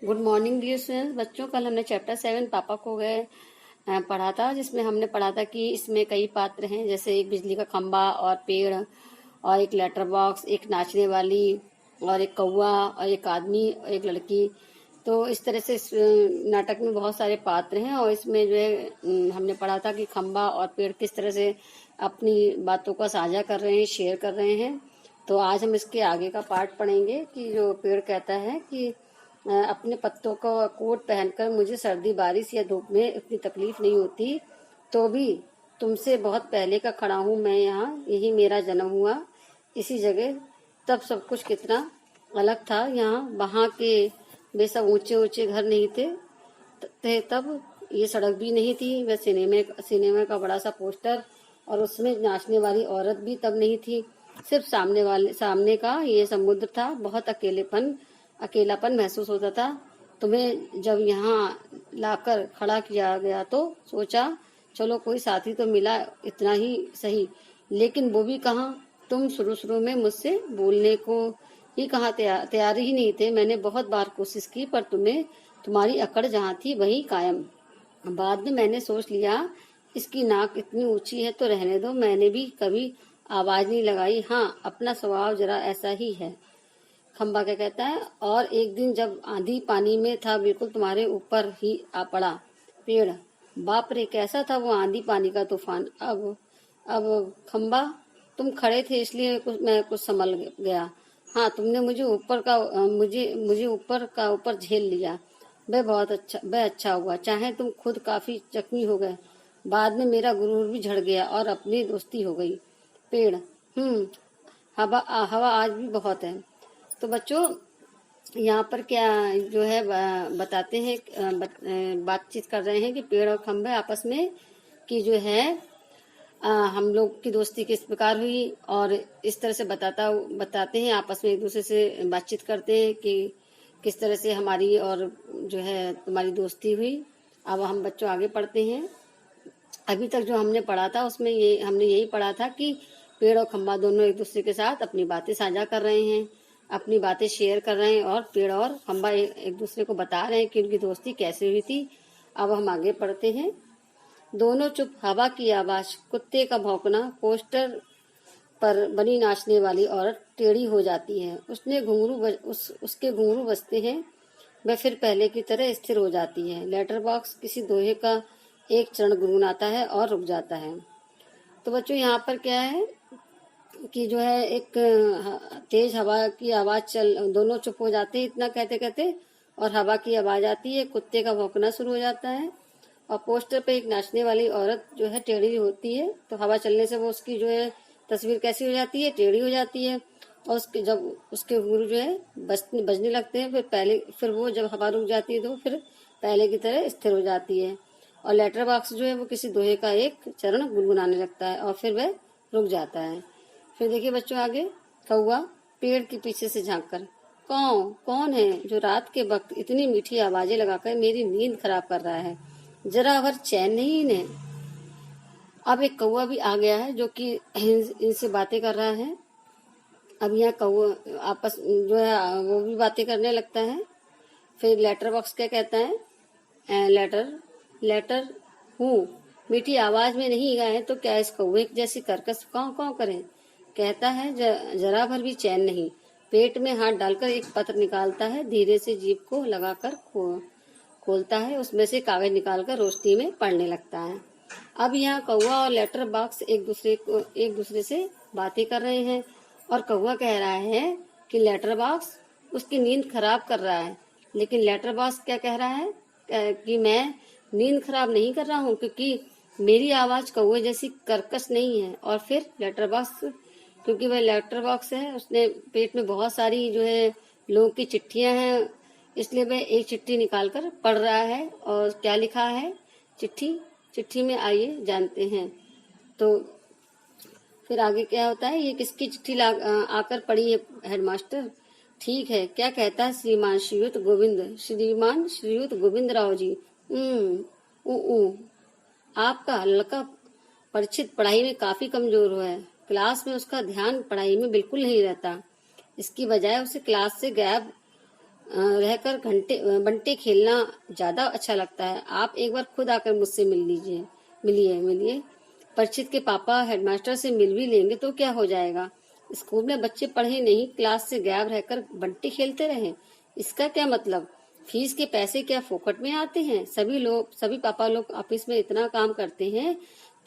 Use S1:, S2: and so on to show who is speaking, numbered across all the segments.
S1: Good morning dear students. बच्चों, कल हमने चैप्टर 7 पापा खो गए पढ़ा था, जिसमें हमने पढ़ा था कि इसमें कई पात्र हैं, जैसे एक बिजली का खंबा और पेड़ और एक लेटर बॉक्स, एक नाचने वाली और एक कौवा और एक आदमी और एक लड़की। तो इस तरह से इस नाटक में बहुत सारे पात्र हैं और इसमें जो है हमने पढ़ा था कि खंबा और पेड़ किस तरह से अपनी बातों का साझा कर रहे हैं, शेयर कर रहे हैं। तो आज हम इसके आगे का पार्ट पढ़ेंगे कि जो पेड़ कहता है कि अपने पत्तों का कोट पहनकर मुझे सर्दी बारिश या धूप में इतनी तकलीफ नहीं होती, तो भी तुमसे बहुत पहले का खड़ा हूँ मैं यहाँ, यही मेरा जन्म हुआ इसी जगह। तब सब कुछ कितना अलग था यहाँ, वहाँ के वे सब ऊंचे ऊंचे घर नहीं थे तब, ये सड़क भी नहीं थी, वह सिनेमा का बड़ा सा पोस्टर और उसमें नाचने वाली औरत भी तब नहीं थी। सिर्फ सामने का ये समुद्र था। बहुत अकेलापन महसूस होता था। तुम्हें जब यहाँ लाकर खड़ा किया गया तो सोचा चलो कोई साथी तो मिला, इतना ही सही। लेकिन वो भी कहाँ, तुम शुरू में मुझसे बोलने को ही कहाँ तैयार ही नहीं थे। मैंने बहुत बार कोशिश की पर तुम्हारी अकड़ जहाँ थी वहीं कायम। बाद में मैंने सोच लिया इसकी नाक इतनी ऊंची है तो रहने दो, मैंने भी कभी आवाज नहीं लगाई। हाँ, अपना स्वभाव जरा ऐसा ही है। खंबा क्या कहता है, और एक दिन जब आंधी पानी में था, बिल्कुल तुम्हारे ऊपर ही आ पड़ा। पेड़, बाप रे कैसा था वो आंधी पानी का तूफान। अब खंबा, तुम खड़े थे इसलिए मैं कुछ संभल गया। हाँ, तुमने मुझे ऊपर झेल लिया। वह अच्छा हुआ, चाहे तुम खुद काफी जख्मी हो गए। बाद में मेरा गुरूर भी झड़ गया और अपनी दोस्ती हो गई। पेड़, हवा हवा आज भी बहुत है। तो बच्चों, यहाँ पर क्या जो है बताते हैं, बातचीत कर रहे हैं कि पेड़ और खंभे आपस में कि जो है हम लोग की दोस्ती किस प्रकार हुई, और इस तरह से बताते हैं, आपस में एक दूसरे से बातचीत करते हैं कि किस तरह से हमारी और जो है तुम्हारी दोस्ती हुई। अब हम बच्चों आगे पढ़ते हैं। अभी तक जो हमने पढ़ा था उसमें हमने यही पढ़ा था कि पेड़ और खंभा दोनों एक दूसरे के साथ अपनी बातें साझा कर रहे हैं, अपनी बातें शेयर कर रहे हैं, और पेड़ और खंभा एक दूसरे को बता रहे हैं कि उनकी दोस्ती कैसे हुई थी। अब हम आगे पढ़ते हैं। दोनों चुप, हवा की आवाज, कुत्ते का भौंकना, पोस्टर पर बनी नाचने वाली औरत टेढ़ी हो जाती है। उसके घुंघरू बजते हैं। वह फिर पहले की तरह स्थिर हो जाती है। लेटर बॉक्स किसी दोहे का एक चरण गुनगुनाता है और रुक जाता है। तो बच्चों, यहाँ पर क्या है कि जो है एक तेज हवा की आवाज दोनों चुप हो जाते हैं इतना कहते कहते, और हवा की आवाज आती है, कुत्ते का भौंकना शुरू हो जाता है, और पोस्टर पे एक नाचने वाली औरत जो है टेढ़ी होती है। तो हवा चलने से वो उसकी जो है तस्वीर कैसी हो जाती है, टेढ़ी हो जाती है। और जब उसके घुंघरू जो है बजने लगते हैं, फिर वो जब हवा रुक जाती है तो फिर पहले की तरह स्थिर हो जाती है। और लेटर बॉक्स जो है वो किसी दोहे का एक चरण गुनगुनाने लगता है और फिर वह रुक जाता है। फिर देखिए बच्चों आगे, कौवा पेड़ के पीछे से झांककर, कौन है जो रात के वक्त इतनी मीठी आवाजें लगाकर मेरी नींद खराब कर रहा है, जरा भर चैन नहीं इन्हें। अब एक कौवा भी आ गया है जो कि इनसे बातें कर रहा है। अब यहाँ कौवा आपस जो है वो भी बातें करने लगता है। फिर लेटर बॉक्स क्या कहता है, लेटर हूँ, मीठी आवाज में नहीं गाए तो क्या इस कौवे जैसी कर्कश कौं करें। कहता है जरा भर भी चैन नहीं। पेट में हाथ डालकर एक पत्र निकालता है, धीरे से जीभ को लगाकर खोलता है, उसमें से कागज निकालकर रोशनी में पढ़ने लगता है। अब यहाँ कौवा और लेटर बॉक्स एक दूसरे से बातें कर रहे हैं, और कौवा कह रहा है कि लेटर बॉक्स उसकी नींद खराब कर रहा है। लेकिन लेटर बॉक्स क्या कह रहा है कि मैं नींद खराब नहीं कर रहा हूँ, क्योंकि मेरी आवाज कौवे जैसी कर्कश नहीं है। और फिर लेटर बॉक्स, क्योंकि वह लेटर बॉक्स है, उसने पेट में बहुत सारी जो है लोगों की चिट्ठियां हैं, इसलिए वह एक चिट्ठी निकालकर पढ़ रहा है। और क्या लिखा है चिट्ठी में, आइए जानते हैं। तो फिर आगे क्या होता है, ये किसकी चिट्ठी आकर पड़ी है हेडमास्टर। ठीक है, क्या कहता है श्रीमान श्रीयुत गोविंद राव जी। आपका लड़का परिचित पढ़ाई में काफी कमजोर है। क्लास में उसका ध्यान पढ़ाई में बिल्कुल नहीं रहता। इसकी बजाय उसे क्लास से गायब रहकर घंटे बंटे खेलना ज्यादा अच्छा लगता है। आप एक बार खुद आकर मुझसे मिलिए। परिचित के पापा हेडमास्टर से मिल भी लेंगे तो क्या हो जाएगा। स्कूल में बच्चे पढ़े नहीं, क्लास से गायब रहकर बंटे खेलते रहे, इसका क्या मतलब। फीस के पैसे क्या फोकट में आते हैं। सभी पापा लोग ऑफिस में इतना काम करते हैं,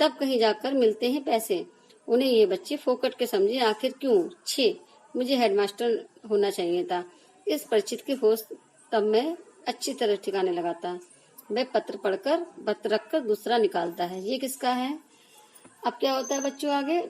S1: तब कहीं जाकर मिलते हैं पैसे। उन्हें ये बच्चे फोकट के समझे, आखिर क्यों। छे, मुझे हेडमास्टर होना चाहिए था। इस परिचित की होश तब मैं अच्छी तरह ठिकाने लगाता। वह पत्र रखकर दूसरा निकालता है। ये किसका है। अब क्या होता है बच्चों, आगे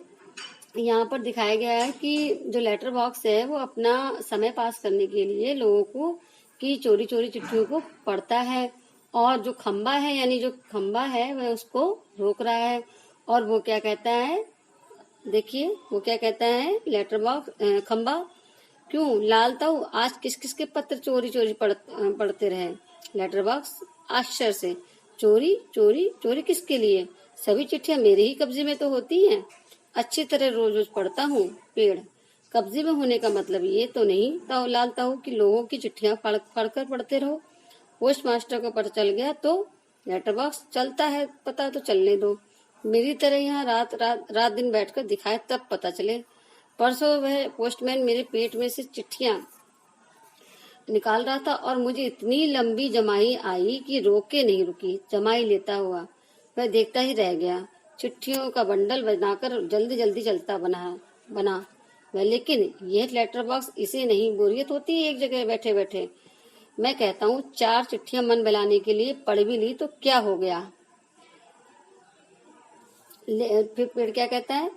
S1: यहाँ पर दिखाया गया है कि जो लेटर बॉक्स है वो अपना समय पास करने के लिए लोगों को की चोरी चोरी चिट्ठियों को पढ़ता है, और जो खंबा है यानी जो खंबा है वह उसको रोक रहा है। और वो क्या कहता है, देखिए वो क्या कहता है, लेटर बॉक्स खंबा, क्यों लाल ताऊ आज किस किस के पत्र चोरी चोरी पढ़ते रहे। लेटर बॉक्स आश्चर्य से, चोरी चोरी चोरी किसके लिए, सभी चिट्ठियां मेरे ही कब्जे में तो होती हैं, अच्छी तरह रोज रोज पढ़ता हूँ। पेड़, कब्जे में होने का मतलब ये तो नहीं ताऊ लाल ताऊ कि लोगों की चिट्ठियां पढ़कर पढ़ते रहो। पोस्ट मास्टर को पता चल गया तो लेटर बॉक्स चलता है, पता तो चलने दो। मेरी तरह यहाँ रात दिन बैठकर दिखाए तब पता चले। परसों वह पोस्टमैन मेरे पेट में से चिट्ठियां निकाल रहा था और मुझे इतनी लंबी जमाई आई कि रोके नहीं रुकी। जमाई लेता हुआ वह देखता ही रह गया। चिट्ठियों का बंडल बनाकर जल्दी जल्दी चलता बना वह, लेकिन यह लेटर बॉक्स इसे नहीं बोरियत होती एक जगह बैठे बैठे। मैं कहता हूँ 4 चिट्ठियां मन बहलाने के लिए पढ़ भी ली तो क्या हो गया। फिर पेड़ क्या कहता है,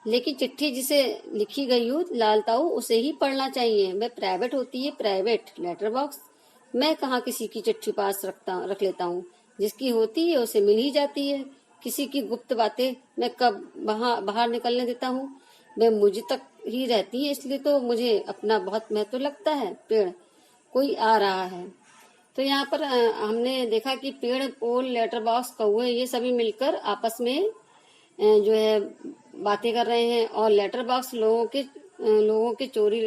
S1: लेकिन चिट्ठी जिसे लिखी गई हो लाल ताऊ उसे ही पढ़ना चाहिए, वह प्राइवेट होती है, प्राइवेट। लेटर बॉक्स, मैं कहाँ किसी की चिट्ठी पास रख लेता हूँ, जिसकी होती है उसे मिल ही जाती है। किसी की गुप्त बातें मैं कब बाहर निकलने देता हूँ, वे मुझ तक ही रहती है, इसलिए तो मुझे अपना बहुत महत्व लगता है। पेड़, कोई आ रहा है। तो यहाँ पर हमने देखा कि पेड़, पोल, लेटर बॉक्स, कौवे ये सभी मिलकर आपस में जो है बातें कर रहे हैं। और लेटर बॉक्स लोगों के चोरी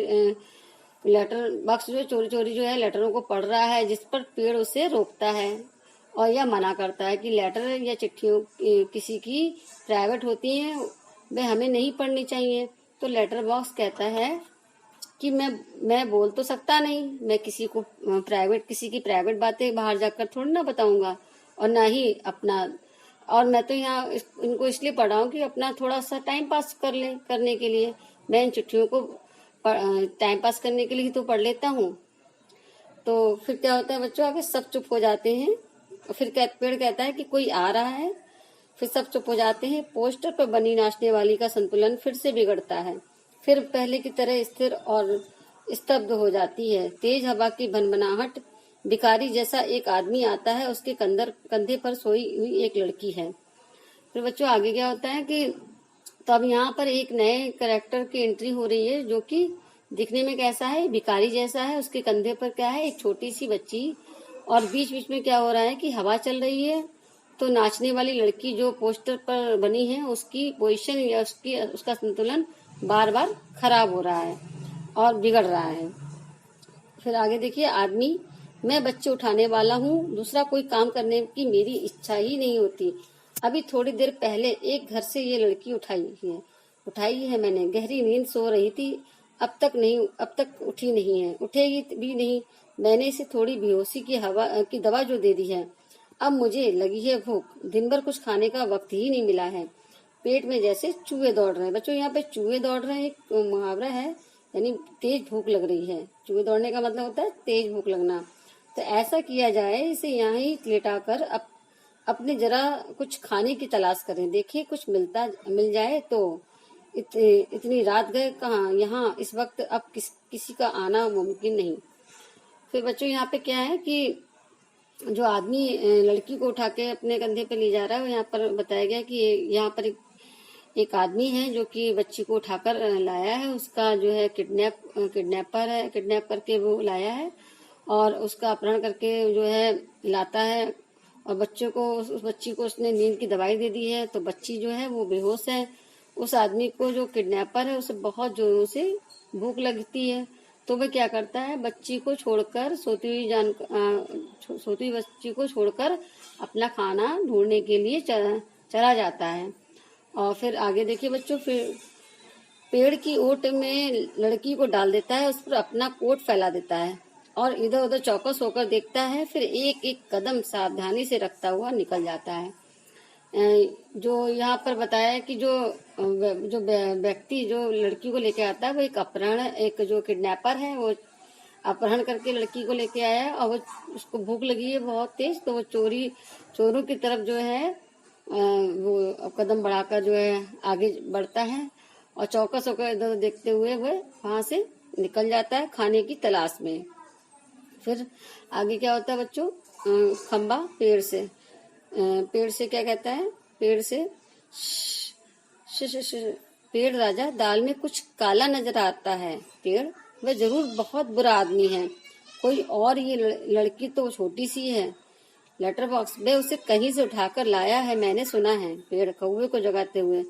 S1: लेटर बॉक्स जो चोरी चोरी जो है लेटरों को पढ़ रहा है, जिस पर पेड़ उसे रोकता है और यह मना करता है कि लेटर या चिट्ठियों किसी की प्राइवेट होती हैं, वे हमें नहीं पढ़नी चाहिए। तो लेटर बॉक्स कहता है कि मैं बोल तो सकता नहीं, मैं किसी की प्राइवेट बातें बाहर जाकर थोड़ी ना बताऊंगा, और ना ही अपना, और मैं तो यहाँ इनको इसलिए पढ़ा हूँ कि अपना थोड़ा सा टाइम पास करने के लिए मैं इन चिट्ठियों को टाइम पास करने के लिए ही तो पढ़ लेता हूँ। तो फिर क्या होता है बच्चों, आगे सब चुप हो जाते हैं। फिर पेड़ कहता है कि कोई आ रहा है, फिर सब चुप हो जाते हैं। पोस्टर पर बनी नाचने वाली का संतुलन फिर से बिगड़ता है, फिर पहले की तरह स्थिर और स्तब्ध हो जाती है। तेज हवा की भनभनाहट, भिखारी जैसा एक आदमी आता है, उसके कंधे पर सोई हुई एक लड़की है। फिर बच्चों आगे क्या होता है कि तो अब यहाँ पर एक नए कैरेक्टर की एंट्री हो रही है, जो कि दिखने में कैसा है, भिखारी जैसा है। उसके कंधे पर क्या है, एक छोटी सी बच्ची, और बीच बीच में क्या हो रहा है कि हवा चल रही है, तो नाचने वाली लड़की जो पोस्टर पर बनी है उसकी पोजीशन या उसका संतुलन बार बार खराब हो रहा है और बिगड़ रहा है। फिर आगे देखिए, आदमी, मैं बच्चे उठाने वाला हूँ, दूसरा कोई काम करने की मेरी इच्छा ही नहीं होती। अभी थोड़ी देर पहले एक घर से ये लड़की उठाई है मैंने। गहरी नींद सो रही थी, अब तक उठी नहीं है, उठेगी भी नहीं। मैंने इसे थोड़ी बेहोशी की दवा जो दे दी है। अब मुझे लगी है भूख, दिन भर कुछ खाने का वक्त ही नहीं मिला है। पेट में जैसे चूहे दौड़ रहे हैं। बच्चों यहाँ पे चूहे दौड़ रहे हैं एक मुहावरा है, यानी तेज भूख लग रही है। चूहे दौड़ने का मतलब होता है तेज भूख लगना। तो ऐसा किया जाए, इसे यहाँ ही लेटाकर अपने जरा कुछ खाने की तलाश करें, देखिए कुछ मिल जाए तो। इतनी रात गए कहाँ, यहाँ इस वक्त अब किसी का आना मुमकिन नहीं। फिर बच्चों यहाँ पे क्या है कि जो आदमी लड़की को उठा के अपने कंधे पे ले जा रहा है, यहाँ पर बताया गया कि यहाँ पर एक आदमी है जो कि बच्ची को उठाकर लाया है। उसका जो है किडनैप करके वो लाया है और उसका अपहरण करके जो है लाता है। और उस बच्ची को उसने नींद की दवाई दे दी है, तो बच्ची जो है वो बेहोश है। उस आदमी को जो किडनैपर है उसे बहुत जोरों से भूख लगती है, तो वह क्या करता है, बच्ची को छोड़कर सोती हुई बच्ची को छोड़कर अपना खाना ढूंढने के लिए चला जाता है। और फिर आगे देखिए बच्चों, फिर पेड़ की ओट में लड़की को डाल देता है, उस पर अपना कोट फैला देता है और इधर उधर चौकस होकर देखता है। फिर एक एक कदम सावधानी से रखता हुआ निकल जाता है। जो यहाँ पर बताया है कि जो व्यक्ति जो लड़की को लेके आता है वो एक जो किडनैपर है, वो अपहरण करके लड़की को लेके आया है और वो उसको भूख लगी है बहुत तेज, तो वो चोरों की तरफ जो है वो कदम बढ़ाकर जो है आगे बढ़ता है और चौकस होकर इधर देखते हुए वह वहां से निकल जाता है खाने की तलाश में। फिर आगे क्या होता है बच्चों, खंबा पेड़ से क्या कहता है, पेड़ से पेड़ राजा, दाल में कुछ काला नजर आता है। पेड़, वह जरूर बहुत बुरा आदमी है, कोई और, ये लड़की तो छोटी सी है। लेटर बॉक्स, वे उसे कहीं से उठाकर लाया है, मैंने सुना है। पेड़ कौवे को जगाते हुए,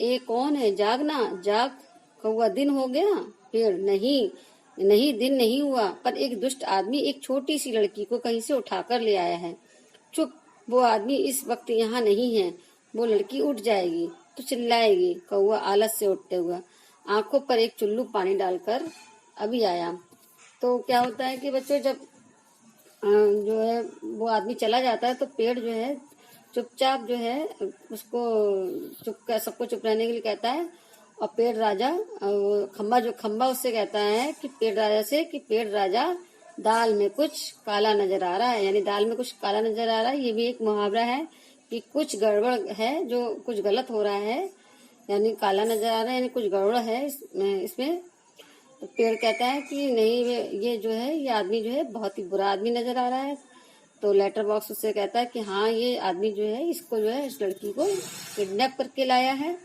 S1: ए कौन है, जागना जाग कौवा, दिन हो गया। पेड़, नहीं नहीं, दिन नहीं हुआ, पर एक दुष्ट आदमी एक छोटी सी लड़की को कहीं से उठाकर ले आया है। चुप, वो आदमी इस वक्त यहाँ नहीं है, वो लड़की उठ जाएगी तो चिल्लाएगी। कौवा आलस से उठते हुआ आंखों पर एक चुल्लू पानी डालकर अभी आया। तो क्या होता है कि बच्चों, जब जो है वो आदमी चला जाता है तो पेड़ जो है चुपचाप जो है उसको सबको चुप रहने के लिए कहता है। और पेड़ राजा, खंबा उससे कहता है कि पेड़ राजा से कि पेड़ राजा, दाल में कुछ काला नजर आ रहा है, यानी दाल में कुछ काला नजर आ रहा है। ये भी एक मुहावरा है कि कुछ गड़बड़ है, जो कुछ गलत हो रहा है, यानी काला नजर आ रहा है, यानी कुछ गड़बड़ है इसमें। तो पेड़ कहता है कि नहीं, ये जो है ये आदमी जो है बहुत ही बुरा आदमी नजर आ रहा है। तो लेटर बॉक्स उससे कहता है कि हाँ, ये आदमी जो है इसको जो है इस लड़की को किडनैप करके लाया है।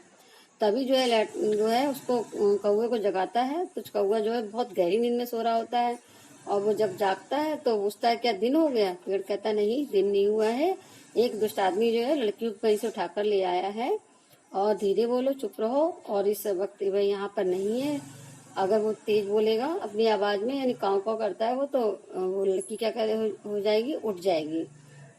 S1: तभी जो है उसको कौवे को जगाता है। तो कौवा जो है बहुत गहरी नींद में सो रहा होता है और वो जब जागता है तो पूछता है क्या दिन हो गया। पेड़ कहता नहीं, दिन नहीं हुआ है, एक दुष्ट आदमी जो है लड़की को कहीं से उठाकर ले आया है। और धीरे बोलो, चुप रहो, और इस वक्त वह यहाँ पर नहीं है। अगर वो तेज बोलेगा अपनी आवाज में, यानी काव काव करता है तो वो लड़की क्या हो जाएगी, उठ जाएगी।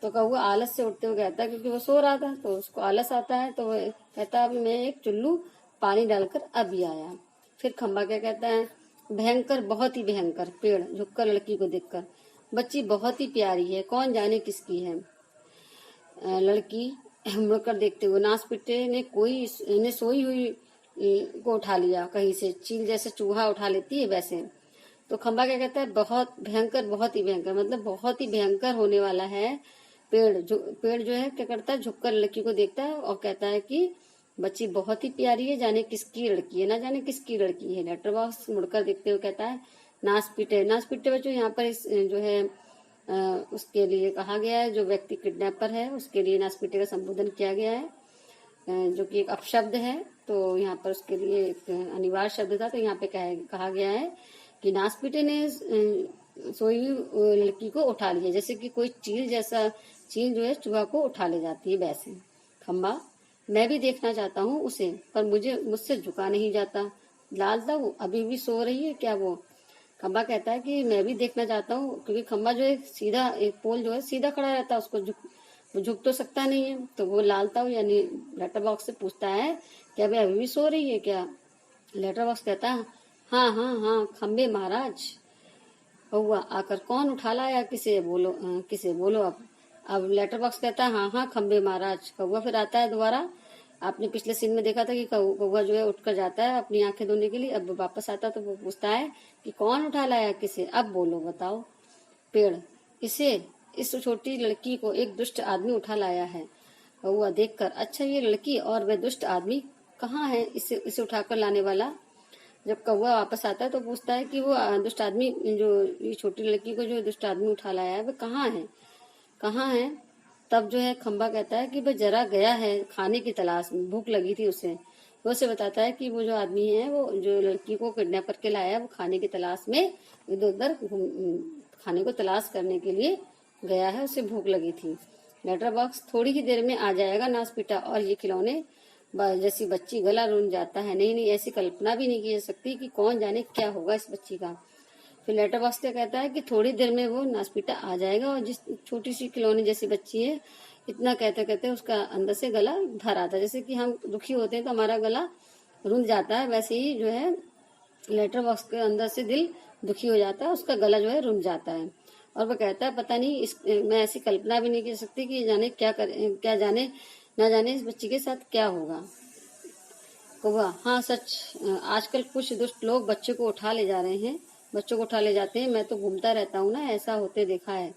S1: तो कौवा आलस से उठते हुए कहता है, क्योंकि वो सो रहा था तो उसको आलस आता है, तो वो कहता है अभी मैं एक चुल्लू पानी डालकर अभी आया। फिर खंबा क्या कहता है, भयंकर, बहुत ही भयंकर। पेड़ झुककर लड़की को देखकर, बच्ची बहुत ही प्यारी है, कौन जाने किसकी है। लड़की मुड़कर देखते हुए, नासपिटे ने सोई हुई को उठा लिया कहीं से, चील जैसे चूहा उठा लेती है वैसे। तो खंबा क्या कहता है, बहुत भयंकर, बहुत ही भयंकर, मतलब बहुत ही भयंकर होने वाला है। पेड़ जो है क्या करता है, झुककर लड़की को देखता है और कहता है कि बच्ची बहुत ही प्यारी है, जाने किसकी लड़की है, ना जाने किसकी लड़की है। लेटर बॉक्स मुड़कर देखते हुए कहता है, नासपिटे बच्चों यहाँ पर इस जो है उसके लिए कहा गया है, जो व्यक्ति किडनैपर है उसके लिए नासपिटे का संबोधन किया गया है, जो कि एक अपशब्द है। तो यहाँ पर उसके लिए एक अनिवार्य शब्द था, तो यहाँ पे कहा गया है कि नासपिटे ने सोई हुई लड़की को उठा लिया, जैसे कि कोई चील जो है चूहा को उठा ले जाती है वैसे। खंबा, मैं भी देखना चाहता हूँ उसे, पर मुझसे झुका नहीं जाता। लाल दाऊ, अभी भी सो रही है क्या वो। खंबा कहता है कि मैं भी देखना चाहता हूँ, क्योंकि खंबा जो है सीधा, एक पोल जो है सीधा खड़ा रहता है, उसको झुक तो सकता नहीं है। तो वो लालता हूँ यानी लेटर बॉक्स से पूछता है क्या वे अभी भी सो रही है क्या। लेटर बॉक्स कहता है हाँ हाँ हाँ खंबे महाराज। कौआ आकर कौन उठा लाया, किसे बोलो अब लेटर बॉक्स कहता है हाँ हाँ खंबे महाराज। कौआ फिर आता है दोबारा। आपने पिछले सीन में देखा था कि कौआ जो है उठकर जाता है अपनी आंखें धोने के लिए, अब वापस आता तो वो पूछता है कि कौन उठा लाया, किसे, अब बोलो बताओ। पेड़, इस छोटी लड़की को एक दुष्ट आदमी उठा लाया है। कौआ देखकर, अच्छा ये लड़की और वह दुष्ट आदमी कहाँ है इसे उठाकर लाने वाला। जब कौआ वापस आता है तो पूछता है कि वो दुष्ट आदमी, जो ये छोटी लड़की को जो दुष्ट आदमी उठा लाया है, वह कहाँ है। तब जो है खंबा कहता है कि वह जरा गया है खाने की तलाश में, भूख लगी थी उसे। वो उसे बताता है कि वो जो आदमी है, वो जो लड़की को किडनैप करके लाया है, वो खाने की तलाश में इधर उधर खाने को तलाश करने के लिए गया है, उसे भूख लगी थी। लेटर बॉक्स, थोड़ी ही देर में आ जाएगा नासपीटा और ये खिलौने जैसी बच्ची गला रुन जाता है। नहीं नहीं, ऐसी कल्पना भी नहीं की जा सकती कि कौन जाने क्या होगा इस बच्ची का। फिर लेटर बॉक्स क्या कहता है कि थोड़ी देर में वो नासपीटा आ जाएगा, और जिस छोटी सी खिलौनी जैसी बच्ची है, इतना कहते कहते उसका अंदर से गला भर आता है। जैसे कि हम दुखी होते हैं तो हमारा गला रुंध जाता है, वैसे ही जो है लेटर बॉक्स के अंदर से दिल दुखी हो जाता है, उसका गला जो है रुंध जाता है। और वो कहता है पता नहीं मैं ऐसी कल्पना भी नहीं कर सकती कि जाने क्या जाने ना जाने इस बच्ची के साथ क्या होगा। कौवा, हाँ सच, आजकल कुछ दुष्ट लोग बच्चों को उठा ले जा रहे हैं, बच्चों को उठा ले जाते हैं। मैं तो घूमता रहता हूँ ना, ऐसा होते देखा है।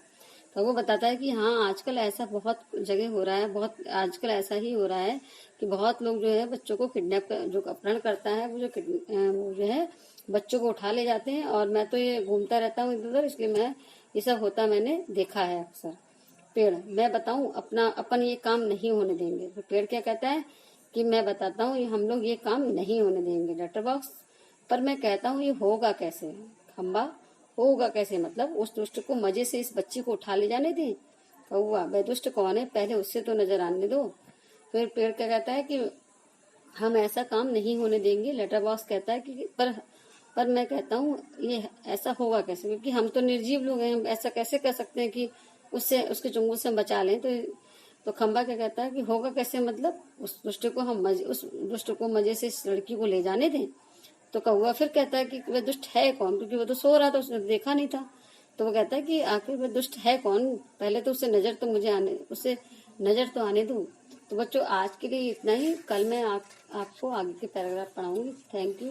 S1: तो वो बताता है कि हाँ आजकल ऐसा बहुत जगह हो रहा है, बहुत आजकल ऐसा ही हो रहा है कि बहुत लोग जो है बच्चों को किडनैप जो अपहरण करता है, वो जो है बच्चों को उठा ले जाते हैं। और मैं तो ये घूमता रहता हूँ इधर उधर, इसलिए मैं ये सब होता मैंने देखा है अक्सर। पेड़, मैं बताऊं अपन ये काम नहीं होने देंगे। तो पेड़ क्या कहता है कि मैं बताता हूँ हम लोग ये काम नहीं होने देंगे। लेटर बॉक्स, पर मैं कहता हूँ ये होगा कैसे। खंबा, होगा कैसे मतलब उस दुष्ट को मजे से इस बच्ची को उठा ले जाने दें। कौवा, वह दुष्ट कौन है पहले उससे तो नजर आने दो। फिर पेड़ क्या कहता है कि हम ऐसा काम नहीं होने देंगे। लेटर बॉक्स कहता है कि पर मैं कहता हूँ ये ऐसा होगा कैसे, क्योंकि हम तो निर्जीव लोग हैं, हम ऐसा कैसे कर सकते हैं कि उससे उसके चुंगल से हम बचा लें। तो खंबा क्या कहता है कि होगा कैसे मतलब उस दुष्ट को मजे से इस लड़की को ले जाने दें। तो कौवा फिर कहता है कि वह दुष्ट है कौन, क्योंकि वो तो सो रहा था, उसने देखा नहीं था। तो वो कहता है कि आखिर वह दुष्ट है कौन, पहले तो उससे नजर तो आने दूं। तो बच्चों आज के लिए इतना ही, कल मैं आपको आगे के पैराग्राफ पढ़ाऊंगी। Thank you,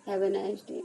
S1: have a nice day.